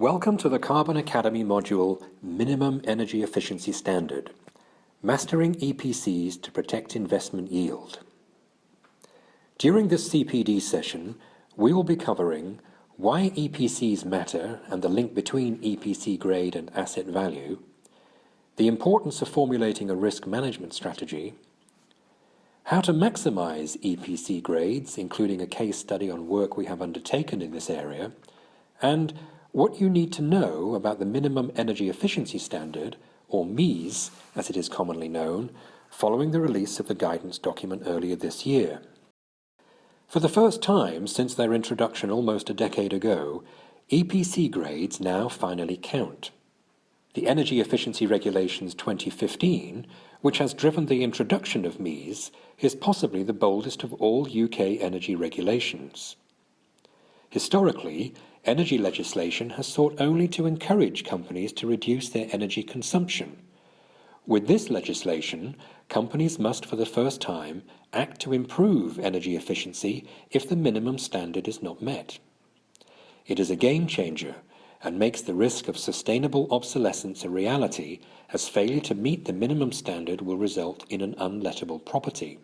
Welcome to the Carbon Academy module Minimum Energy Efficiency Standard, Mastering EPCs to Protect Investment Yield. During this CPD session, we will be covering why EPCs matter and the link between EPC grade and asset value, the importance of formulating a risk management strategy, how to maximize EPC grades, including a case study on work we have undertaken in this area, and what you need to know about the Minimum Energy Efficiency Standard, or MEES as it is commonly known, following the release of the guidance document earlier this year. For the first time since their introduction almost a decade ago, EPC grades now finally count. The Energy Efficiency Regulations 2015, which has driven the introduction of MEES, is possibly the boldest of all UK energy regulations. Historically, energy legislation has sought only to encourage companies to reduce their energy consumption. With this legislation, companies must for the first time act to improve energy efficiency if the minimum standard is not met. It is a game changer and makes the risk of sustainable obsolescence a reality, as failure to meet the minimum standard will result in an unlettable property.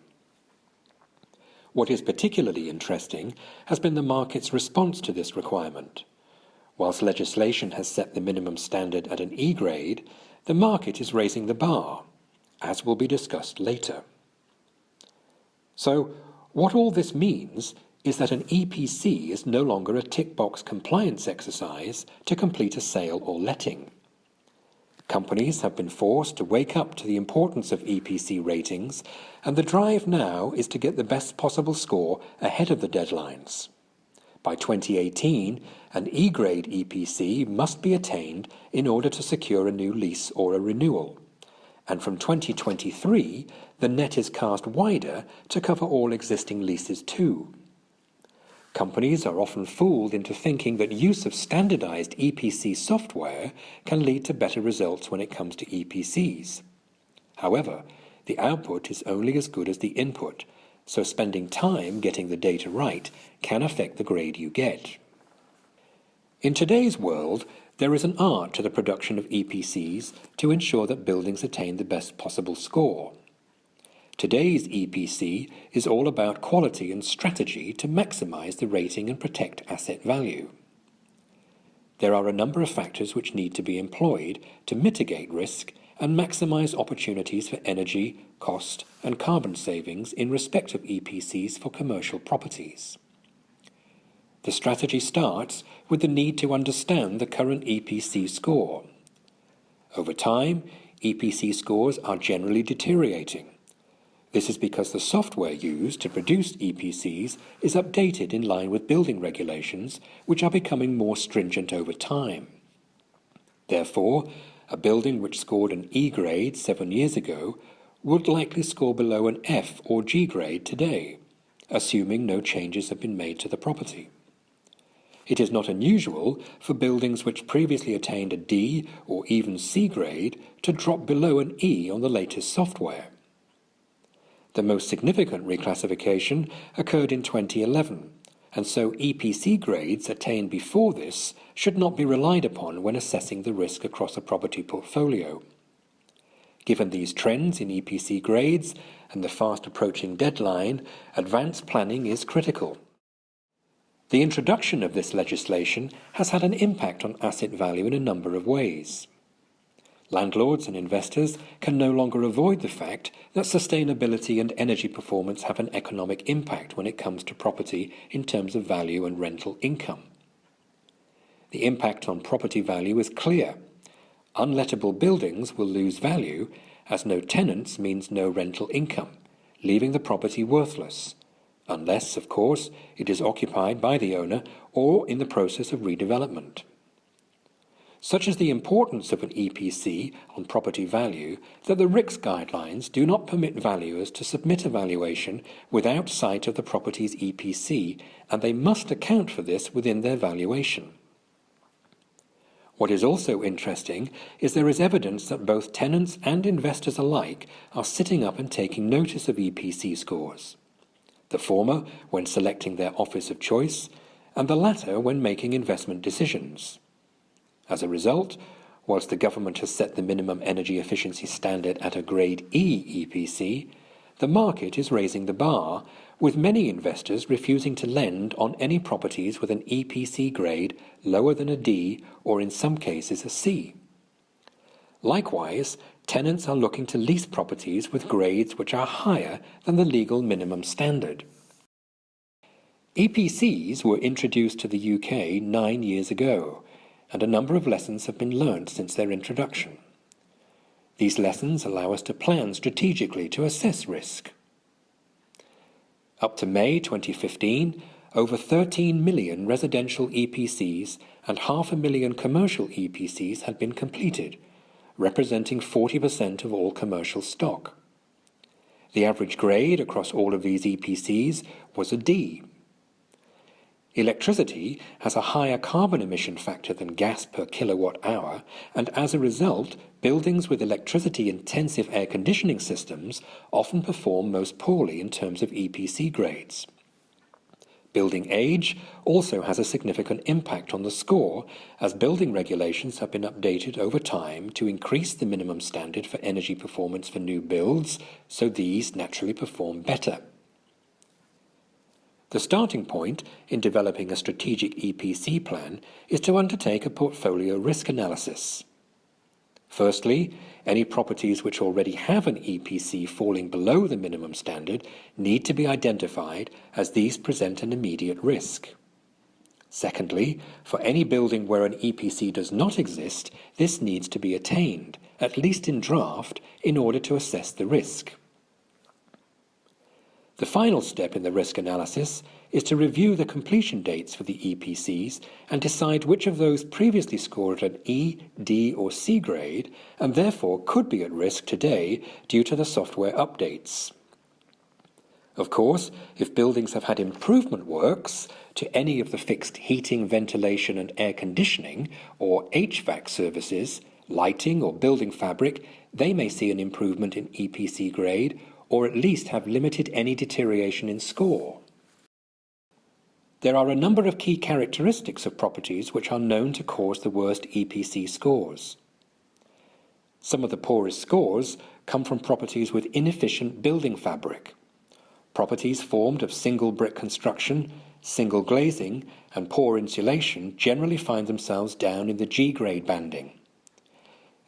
What is particularly interesting has been the market's response to this requirement. Whilst legislation has set the minimum standard at an E grade, the market is raising the bar, as will be discussed later. So, what all this means is that an EPC is no longer a tick-box compliance exercise to complete a sale or letting. Companies have been forced to wake up to the importance of EPC ratings, and the drive now is to get the best possible score ahead of the deadlines. By 2018, an E-grade EPC must be attained in order to secure a new lease or a renewal. And from 2023, the net is cast wider to cover all existing leases too. Companies are often fooled into thinking that use of standardized EPC software can lead to better results when it comes to EPCs. However, the output is only as good as the input, so spending time getting the data right can affect the grade you get. In today's world, there is an art to the production of EPCs to ensure that buildings attain the best possible score. Today's EPC is all about quality and strategy to maximize the rating and protect asset value. There are a number of factors which need to be employed to mitigate risk and maximize opportunities for energy, cost, and carbon savings in respect of EPCs for commercial properties. The strategy starts with the need to understand the current EPC score. Over time, EPC scores are generally deteriorating. This is because the software used to produce EPCs is updated in line with building regulations, which are becoming more stringent over time. Therefore, a building which scored an E grade 7 years ago would likely score below an F or G grade today, assuming no changes have been made to the property. It is not unusual for buildings which previously attained a D or even C grade to drop below an E on the latest software. The most significant reclassification occurred in 2011, and so EPC grades attained before this should not be relied upon when assessing the risk across a property portfolio. Given these trends in EPC grades and the fast approaching deadline, advanced planning is critical. The introduction of this legislation has had an impact on asset value in a number of ways. Landlords and investors can no longer avoid the fact that sustainability and energy performance have an economic impact when it comes to property in terms of value and rental income. The impact on property value is clear. Unlettable buildings will lose value, as no tenants means no rental income, leaving the property worthless, unless, of course, it is occupied by the owner or in the process of redevelopment. Such is the importance of an EPC on property value that the RICS guidelines do not permit valuers to submit a valuation without sight of the property's EPC, and they must account for this within their valuation. What is also interesting is there is evidence that both tenants and investors alike are sitting up and taking notice of EPC scores. The former when selecting their office of choice, and the latter when making investment decisions. As a result, whilst the government has set the minimum energy efficiency standard at a Grade E EPC, the market is raising the bar, with many investors refusing to lend on any properties with an EPC grade lower than a D or in some cases a C. Likewise, tenants are looking to lease properties with grades which are higher than the legal minimum standard. EPCs were introduced to the UK 9 years ago, and a number of lessons have been learnt since their introduction. These lessons allow us to plan strategically to assess risk. Up to May 2015, over 13 million residential EPCs and 500,000 commercial EPCs had been completed, representing 40% of all commercial stock. The average grade across all of these EPCs was a D. Electricity has a higher carbon emission factor than gas per kilowatt hour, and as a result, buildings with electricity-intensive air conditioning systems often perform most poorly in terms of EPC grades. Building age also has a significant impact on the score, as building regulations have been updated over time to increase the minimum standard for energy performance for new builds, so these naturally perform better. The starting point in developing a strategic EPC plan is to undertake a portfolio risk analysis. Firstly, any properties which already have an EPC falling below the minimum standard need to be identified, as these present an immediate risk. Secondly, for any building where an EPC does not exist, this needs to be attained, at least in draft, in order to assess the risk. The final step in the risk analysis is to review the completion dates for the EPCs and decide which of those previously scored at an E, D or C grade and therefore could be at risk today due to the software updates. Of course, if buildings have had improvement works to any of the fixed heating, ventilation and air conditioning or HVAC services, lighting or building fabric, they may see an improvement in EPC grade or at least have limited any deterioration in score. There are a number of key characteristics of properties which are known to cause the worst EPC scores. Some of the poorest scores come from properties with inefficient building fabric. Properties formed of single brick construction, single glazing and poor insulation generally find themselves down in the G grade banding.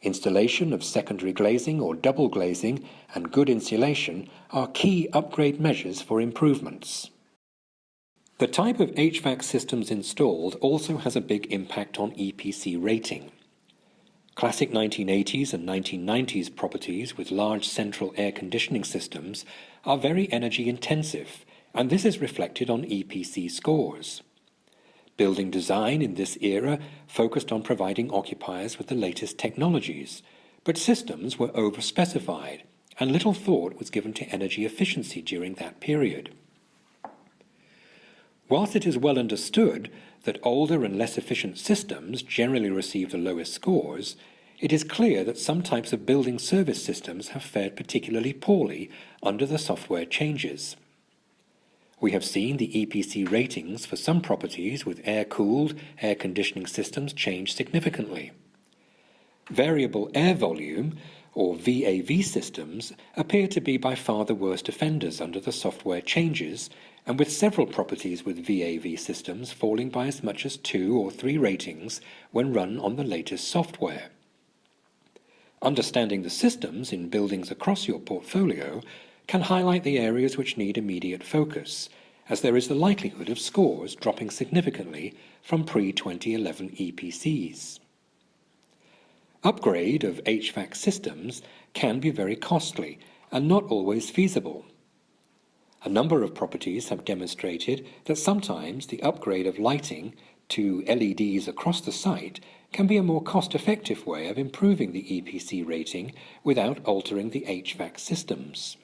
Installation of secondary glazing or double glazing and good insulation are key upgrade measures for improvements. The type of HVAC systems installed also has a big impact on EPC rating. Classic 1980s and 1990s properties with large central air conditioning systems are very energy intensive, and this is reflected on EPC scores. Building design in this era focused on providing occupiers with the latest technologies, but systems were overspecified, and little thought was given to energy efficiency during that period. Whilst it is well understood that older and less efficient systems generally receive the lowest scores, it is clear that some types of building service systems have fared particularly poorly under the software changes. We have seen the EPC ratings for some properties with air-cooled air conditioning systems change significantly. Variable air volume, or VAV systems, appear to be by far the worst offenders under the software changes, and with several properties with VAV systems falling by as much as 2 or 3 ratings when run on the latest software. Understanding the systems in buildings across your portfolio can highlight the areas which need immediate focus, as there is the likelihood of scores dropping significantly from pre-2011 EPCs. Upgrade of HVAC systems can be very costly and not always feasible. A number of properties have demonstrated that sometimes the upgrade of lighting to LEDs across the site can be a more cost-effective way of improving the EPC rating without altering the HVAC systems.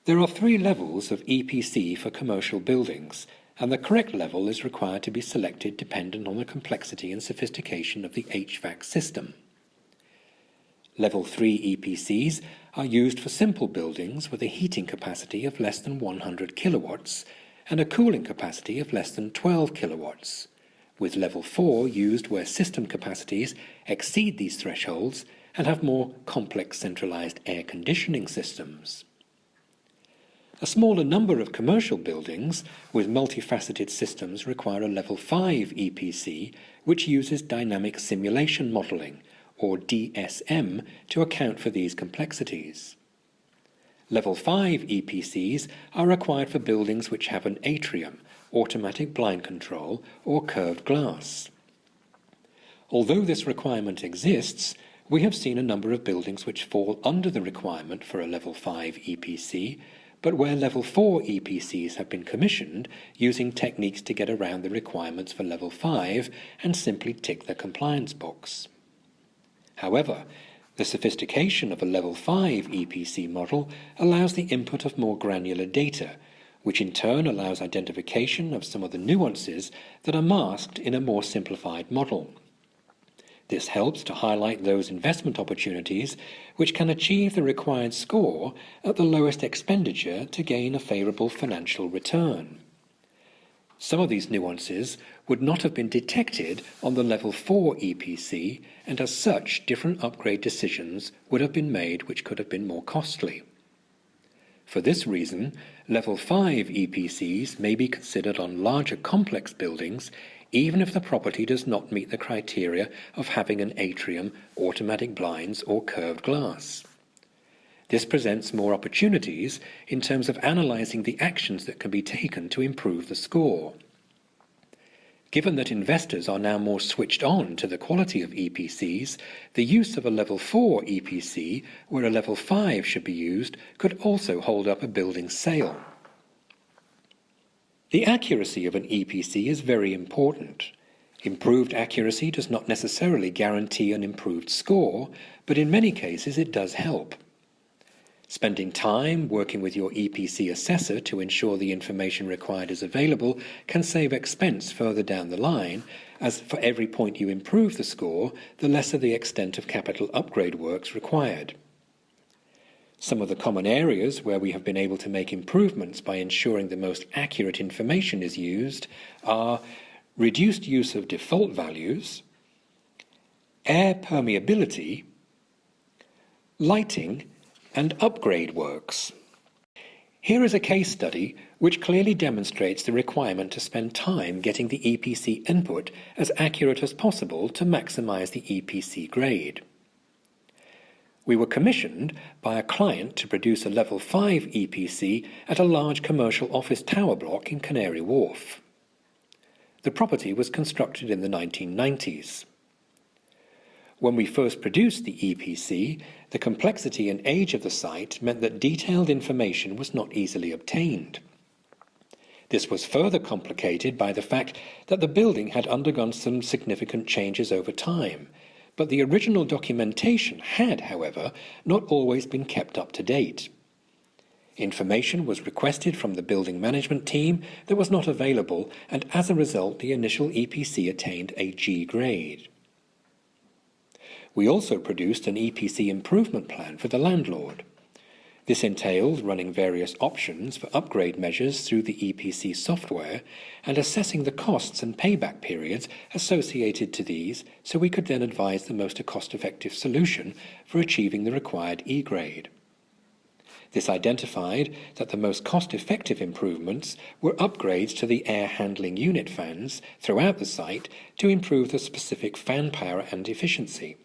There are 3 levels of EPC for commercial buildings, and the correct level is required to be selected dependent on the complexity and sophistication of the HVAC system. Level 3 EPCs are used for simple buildings with a heating capacity of less than 100 kilowatts and a cooling capacity of less than 12 kilowatts, with level 4 used where system capacities exceed these thresholds and have more complex centralized air conditioning systems. A smaller number of commercial buildings with multifaceted systems require a level 5 EPC, which uses dynamic simulation modeling, or DSM, to account for these complexities. Level 5 EPCs are required for buildings which have an atrium, automatic blind control, or curved glass. Although this requirement exists, we have seen a number of buildings which fall under the requirement for a level 5 EPC, but where level 4 EPCs have been commissioned using techniques to get around the requirements for level 5 and simply tick the compliance box. However, the sophistication of a level 5 EPC model allows the input of more granular data, which in turn allows identification of some of the nuances that are masked in a more simplified model. This helps to highlight those investment opportunities which can achieve the required score at the lowest expenditure to gain a favourable financial return. Some of these nuances would not have been detected on the level 4 EPC, and as such different upgrade decisions would have been made which could have been more costly. For this reason, level 5 EPCs may be considered on larger complex buildings even if the property does not meet the criteria of having an atrium, automatic blinds or curved glass. This presents more opportunities in terms of analysing the actions that can be taken to improve the score. Given that investors are now more switched on to the quality of EPCs, the use of a level 4 EPC where a level 5 should be used could also hold up a building's sale. The accuracy of an EPC is very important. Improved accuracy does not necessarily guarantee an improved score, but in many cases it does help. Spending time working with your EPC assessor to ensure the information required is available can save expense further down the line, as for every point you improve the score, the lesser the extent of capital upgrade works required. Some of the common areas where we have been able to make improvements by ensuring the most accurate information is used are reduced use of default values, air permeability, lighting, and upgrade works. Here is a case study which clearly demonstrates the requirement to spend time getting the EPC input as accurate as possible to maximize the EPC grade. We were commissioned by a client to produce a level 5 EPC at a large commercial office tower block in Canary Wharf. The property was constructed in the 1990s. When we first produced the EPC, the complexity and age of the site meant that detailed information was not easily obtained. This was further complicated by the fact that the building had undergone some significant changes over time, but the original documentation had, however, not always been kept up to date. Information was requested from the building management team that was not available, and as a result the initial EPC attained a G grade. We also produced an EPC improvement plan for the landlord. This entailed running various options for upgrade measures through the EPC software and assessing the costs and payback periods associated to these so we could then advise the most cost-effective solution for achieving the required E grade. This identified that the most cost-effective improvements were upgrades to the air handling unit fans throughout the site to improve the specific fan power and efficiency.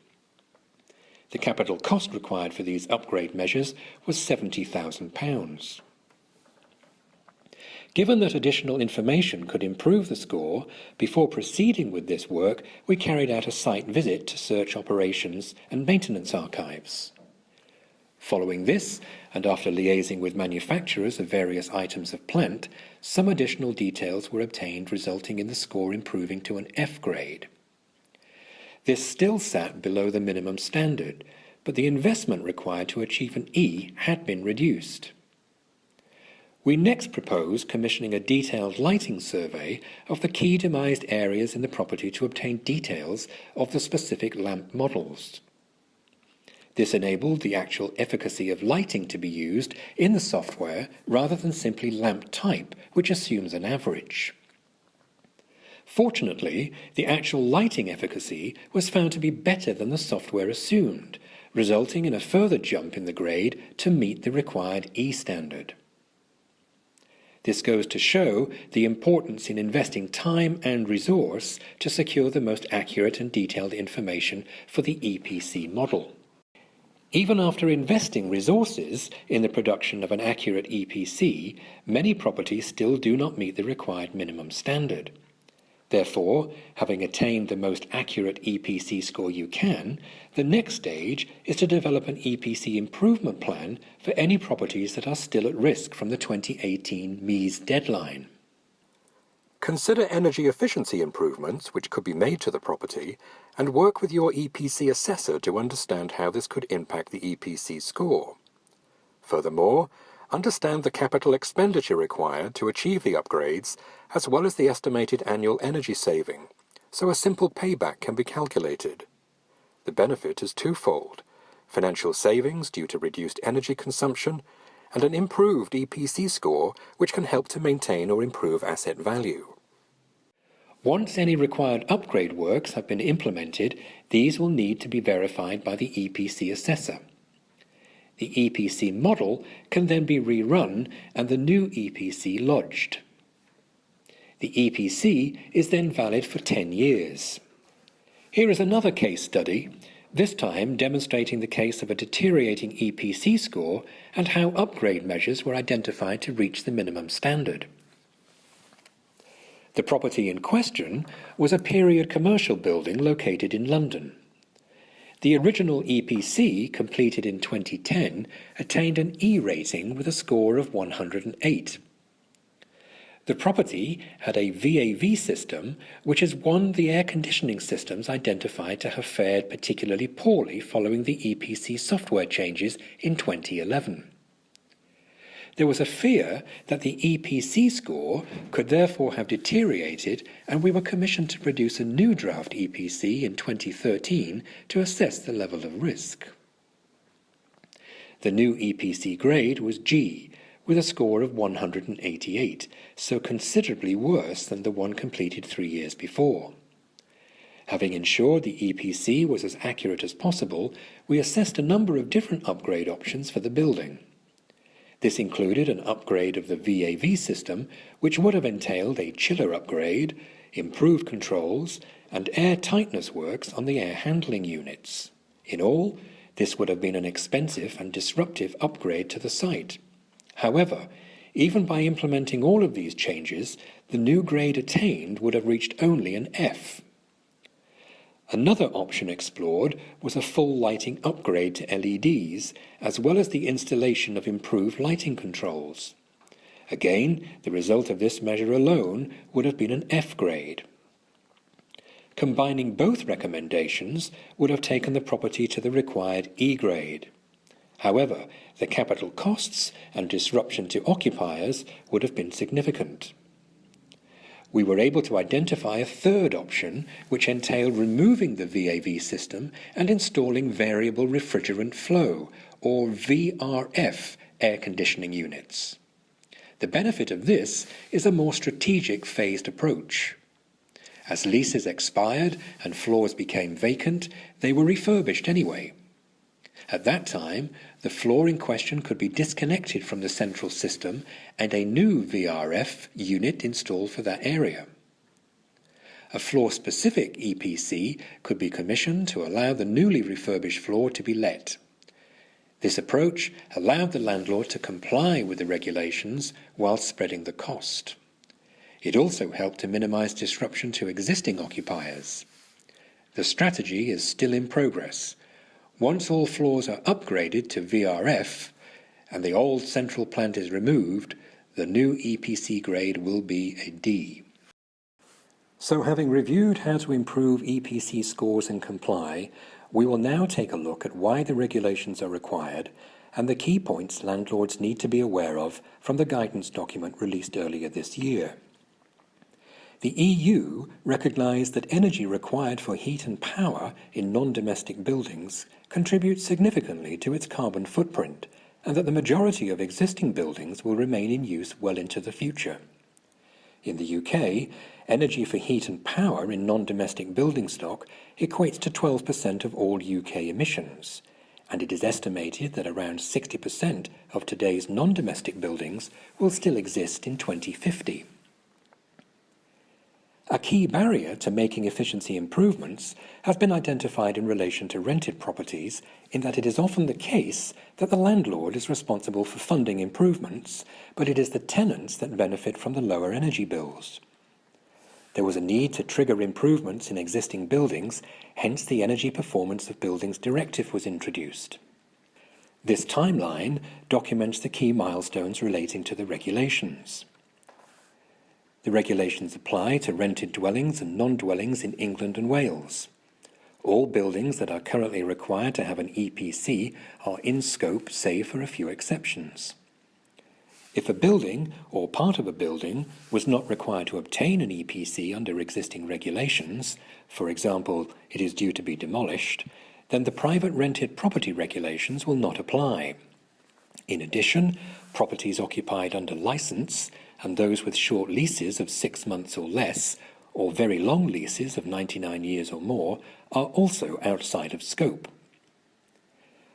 The capital cost required for these upgrade measures was £70,000. Given that additional information could improve the score, before proceeding with this work, we carried out a site visit to search operations and maintenance archives. Following this, and after liaising with manufacturers of various items of plant, some additional details were obtained, resulting in the score improving to an F grade. This still sat below the minimum standard, but the investment required to achieve an E had been reduced. We next proposed commissioning a detailed lighting survey of the key demised areas in the property to obtain details of the specific lamp models. This enabled the actual efficacy of lighting to be used in the software rather than simply lamp type, which assumes an average. Fortunately, the actual lighting efficacy was found to be better than the software assumed, resulting in a further jump in the grade to meet the required E standard. This goes to show the importance in investing time and resource to secure the most accurate and detailed information for the EPC model. Even after investing resources in the production of an accurate EPC, many properties still do not meet the required minimum standard. Therefore, having attained the most accurate EPC score you can, the next stage is to develop an EPC improvement plan for any properties that are still at risk from the 2018 MEES deadline. Consider energy efficiency improvements which could be made to the property and work with your EPC assessor to understand how this could impact the EPC score. Furthermore, understand the capital expenditure required to achieve the upgrades as well as the estimated annual energy saving, so a simple payback can be calculated. The benefit is twofold: financial savings due to reduced energy consumption and an improved EPC score which can help to maintain or improve asset value. Once any required upgrade works have been implemented, these will need to be verified by the EPC assessor. The EPC model can then be rerun and the new EPC lodged. The EPC is then valid for 10 years. Here is another case study, this time demonstrating the case of a deteriorating EPC score and how upgrade measures were identified to reach the minimum standard. The property in question was a period commercial building located in London. The original EPC, completed in 2010, attained an E rating with a score of 108. The property had a VAV system, which is one of the air conditioning systems identified to have fared particularly poorly following the EPC software changes in 2011. There was a fear that the EPC score could therefore have deteriorated, and we were commissioned to produce a new draft EPC in 2013 to assess the level of risk. The new EPC grade was G, with a score of 188, so considerably worse than the one completed 3 years before. Having ensured the EPC was as accurate as possible, we assessed a number of different upgrade options for the building. This included an upgrade of the VAV system, which would have entailed a chiller upgrade, improved controls, and air tightness works on the air handling units. In all, this would have been an expensive and disruptive upgrade to the site. However, even by implementing all of these changes, the new grade attained would have reached only an F. Another option explored was a full lighting upgrade to LEDs, as well as the installation of improved lighting controls. Again, the result of this measure alone would have been an F grade. Combining both recommendations would have taken the property to the required E grade. However, the capital costs and disruption to occupiers would have been significant. We were able to identify a third option, which entailed removing the VAV system and installing variable refrigerant flow, or VRF, air conditioning units. The benefit of this is a more strategic phased approach. As leases expired and floors became vacant, they were refurbished anyway. At that time, the floor in question could be disconnected from the central system and a new VRF unit installed for that area. A floor-specific EPC could be commissioned to allow the newly refurbished floor to be let. This approach allowed the landlord to comply with the regulations while spreading the cost. It also helped to minimize disruption to existing occupiers. The strategy is still in progress. Once all floors are upgraded to VRF and the old central plant is removed, the new EPC grade will be a D. So having reviewed how to improve EPC scores and comply, we will now take a look at why the regulations are required and the key points landlords need to be aware of from the guidance document released earlier this year. The EU recognised that energy required for heat and power in non-domestic buildings contributes significantly to its carbon footprint, and that the majority of existing buildings will remain in use well into the future. In the UK, energy for heat and power in non-domestic building stock equates to 12% of all UK emissions, and it is estimated that around 60% of today's non-domestic buildings will still exist in 2050. A key barrier to making efficiency improvements has been identified in relation to rented properties, in that it is often the case that the landlord is responsible for funding improvements, but it is the tenants that benefit from the lower energy bills. There was a need to trigger improvements in existing buildings, hence the Energy Performance of Buildings Directive was introduced. This timeline documents the key milestones relating to the regulations. The regulations apply to rented dwellings and non-dwellings in England and Wales. All buildings that are currently required to have an EPC are in scope, save for a few exceptions. If a building or part of a building was not required to obtain an EPC under existing regulations, for example, it is due to be demolished, then the private rented property regulations will not apply. In addition, properties occupied under licence and those with short leases of 6 months or less, or very long leases of 99 years or more, are also outside of scope.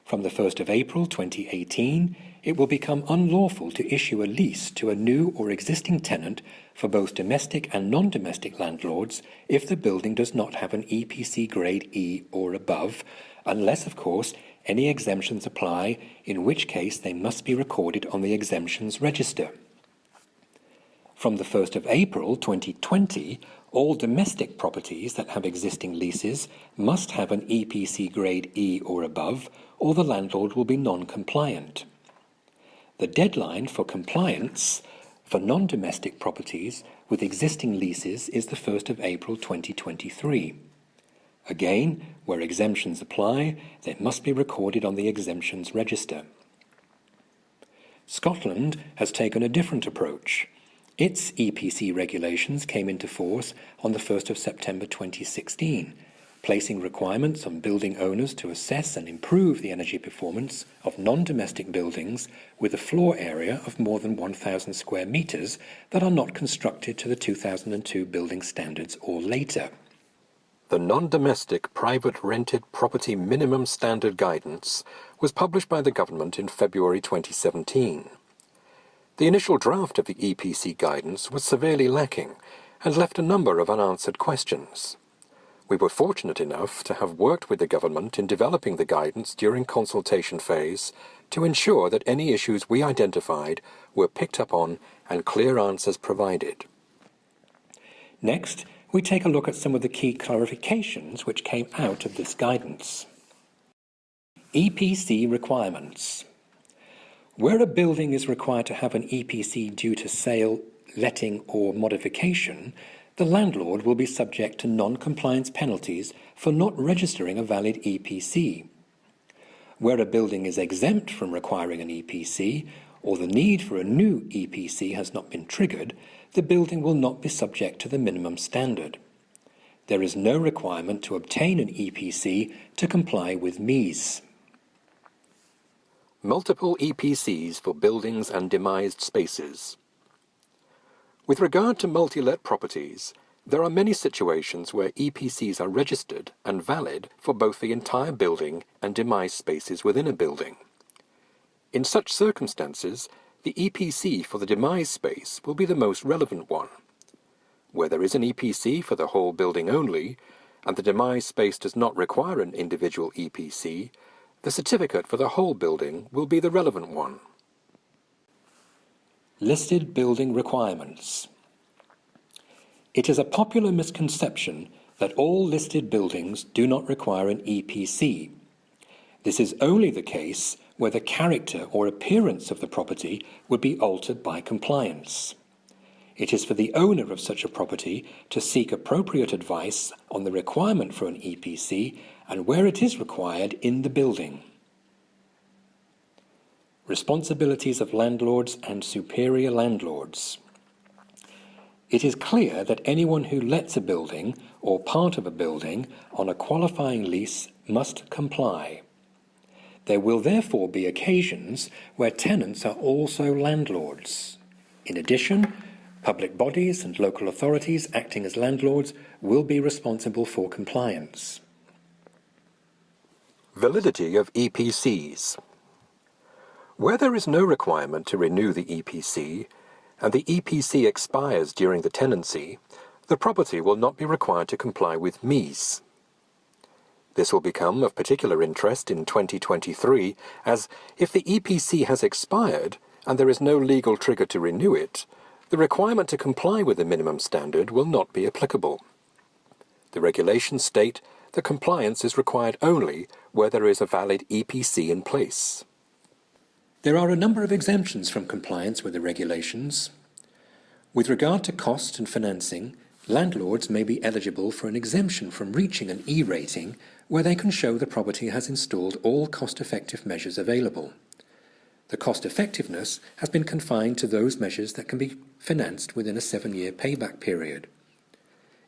From the 1st of April 2018, it will become unlawful to issue a lease to a new or existing tenant for both domestic and non-domestic landlords if the building does not have an EPC grade E or above, unless, of course, any exemptions apply, in which case they must be recorded on the exemptions register. From the 1st of April 2020, all domestic properties that have existing leases must have an EPC grade E or above, or the landlord will be non-compliant. The deadline for compliance for non-domestic properties with existing leases is the 1st of April 2023. Again, where exemptions apply, they must be recorded on the exemptions register. Scotland has taken a different approach. Its EPC regulations came into force on the 1st of September 2016, placing requirements on building owners to assess and improve the energy performance of non-domestic buildings with a floor area of more than 1,000 square metres that are not constructed to the 2002 building standards or later. The Non-Domestic Private Rented Property Minimum Standard Guidance was published by the government in February 2017. The initial draft of the EPC guidance was severely lacking and left a number of unanswered questions. We were fortunate enough to have worked with the government in developing the guidance during consultation phase to ensure that any issues we identified were picked up on and clear answers provided. Next, we take a look at some of the key clarifications which came out of this guidance. EPC requirements. Where a building is required to have an EPC due to sale, letting or modification, the landlord will be subject to non-compliance penalties for not registering a valid EPC. Where a building is exempt from requiring an EPC, or the need for a new EPC has not been triggered, the building will not be subject to the minimum standard. There is no requirement to obtain an EPC to comply with MEES. Multiple EPCs for buildings and demised spaces. With regard to multi-let properties, there are many situations where EPCs are registered and valid for both the entire building and demised spaces within a building. In such circumstances, the EPC for the demised space will be the most relevant one. Where there is an EPC for the whole building only, and the demised space does not require an individual EPC, the certificate for the whole building will be the relevant one. Listed building requirements. It is a popular misconception that all listed buildings do not require an EPC. This is only the case where the character or appearance of the property would be altered by compliance. It is for the owner of such a property to seek appropriate advice on the requirement for an EPC and where it is required in the building. Responsibilities of landlords and superior landlords. It is clear that anyone who lets a building or part of a building on a qualifying lease must comply. There will therefore be occasions where tenants are also landlords. In addition, Public bodies and local authorities acting as landlords will be responsible for compliance. Validity of EPCs. Where there is no requirement to renew the EPC, and the EPC expires during the tenancy, the property will not be required to comply with MEES. This will become of particular interest in 2023, as if the EPC has expired and there is no legal trigger to renew it, the requirement to comply with the minimum standard will not be applicable. The regulations state that compliance is required only where there is a valid EPC in place. There are a number of exemptions from compliance with the regulations. With regard to cost and financing, landlords may be eligible for an exemption from reaching an E rating where they can show the property has installed all cost-effective measures available. The cost-effectiveness has been confined to those measures that can be financed within a 7-year payback period.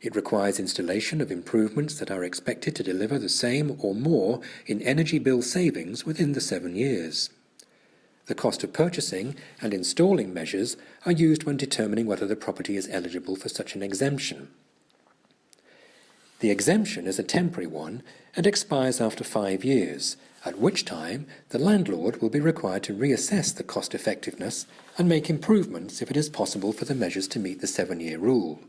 It requires installation of improvements that are expected to deliver the same or more in energy bill savings within the 7 years. The cost of purchasing and installing measures are used when determining whether the property is eligible for such an exemption. The exemption is a temporary one and expires after 5 years, at which time the landlord will be required to reassess the cost-effectiveness and make improvements if it is possible for the measures to meet the 7-year rule.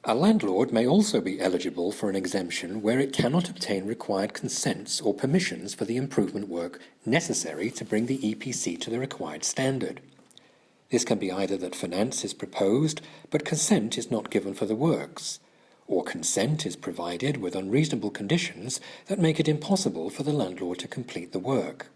A landlord may also be eligible for an exemption where it cannot obtain required consents or permissions for the improvement work necessary to bring the EPC to the required standard. This can be either that finance is proposed but consent is not given for the works, or consent is provided with unreasonable conditions that make it impossible for the landlord to complete the work.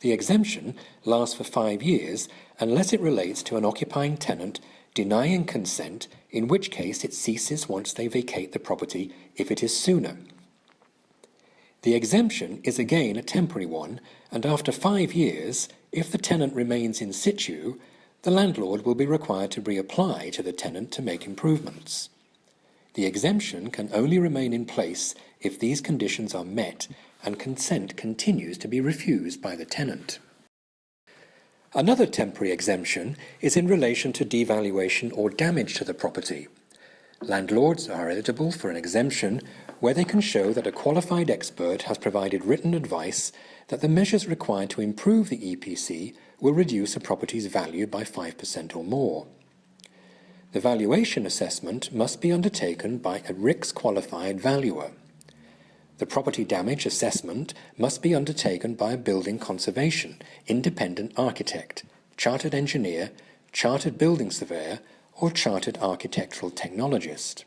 The exemption lasts for 5 years unless it relates to an occupying tenant denying consent, in which case it ceases once they vacate the property if it is sooner. The exemption is again a temporary one, and after 5 years, if the tenant remains in situ, the landlord will be required to reapply to the tenant to make improvements. The exemption can only remain in place if these conditions are met and consent continues to be refused by the tenant. Another temporary exemption is in relation to devaluation or damage to the property. Landlords are eligible for an exemption where they can show that a qualified expert has provided written advice that the measures required to improve the EPC will reduce a property's value by 5% or more. The valuation assessment must be undertaken by a RICS qualified valuer. The property damage assessment must be undertaken by a building conservation, independent architect, chartered engineer, chartered building surveyor, or chartered architectural technologist.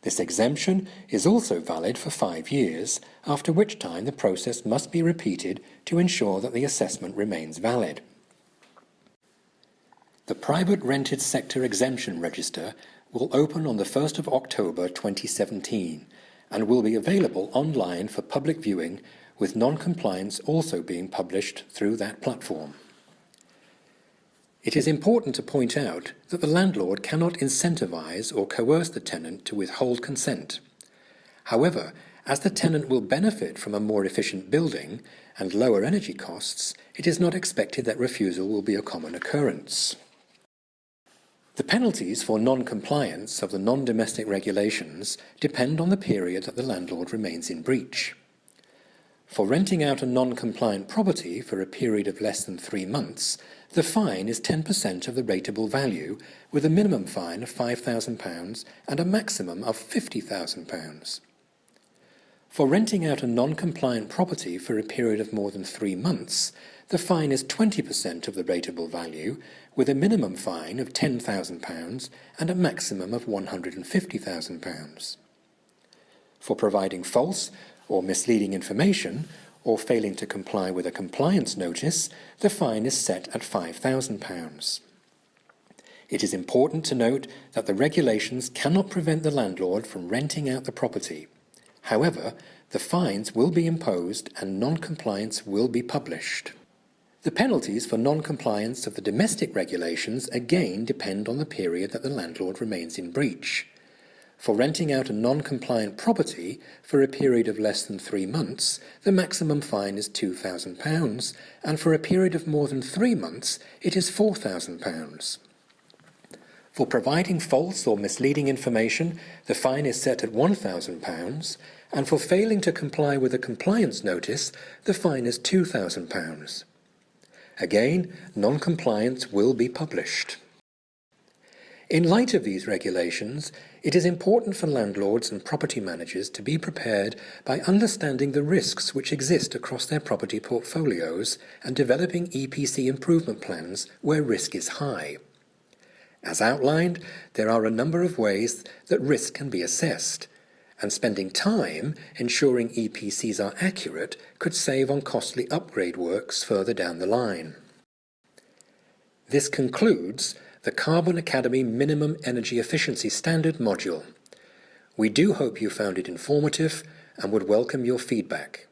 This exemption is also valid for 5 years, after which time the process must be repeated to ensure that the assessment remains valid. The Private Rented Sector Exemption Register will open on the 1st of October 2017 and will be available online for public viewing, with non-compliance also being published through that platform. It is important to point out that the landlord cannot incentivize or coerce the tenant to withhold consent. However, as the tenant will benefit from a more efficient building and lower energy costs, it is not expected that refusal will be a common occurrence. The penalties for non-compliance of the non-domestic regulations depend on the period that the landlord remains in breach. For renting out a non-compliant property for a period of less than 3 months, the fine is 10% of the rateable value, with a minimum fine of £5,000 and a maximum of £50,000. For renting out a non-compliant property for a period of more than 3 months, the fine is 20% of the rateable value, with a minimum fine of £10,000 and a maximum of £150,000. For providing false or misleading information, or failing to comply with a compliance notice, the fine is set at £5,000. It is important to note that the regulations cannot prevent the landlord from renting out the property. However, the fines will be imposed and non-compliance will be published. The penalties for non-compliance of the domestic regulations again depend on the period that the landlord remains in breach. For renting out a non-compliant property for a period of less than 3 months, the maximum fine is £2,000, and for a period of more than 3 months, it is £4,000. For providing false or misleading information, the fine is set at £1,000, and for failing to comply with a compliance notice, the fine is £2,000. Again, non-compliance will be published. In light of these regulations, it is important for landlords and property managers to be prepared by understanding the risks which exist across their property portfolios and developing EPC improvement plans where risk is high. As outlined, there are a number of ways that risk can be assessed, and spending time ensuring EPCs are accurate could save on costly upgrade works further down the line. This concludes the Carbon Academy Minimum Energy Efficiency Standard module. We do hope you found it informative and would welcome your feedback.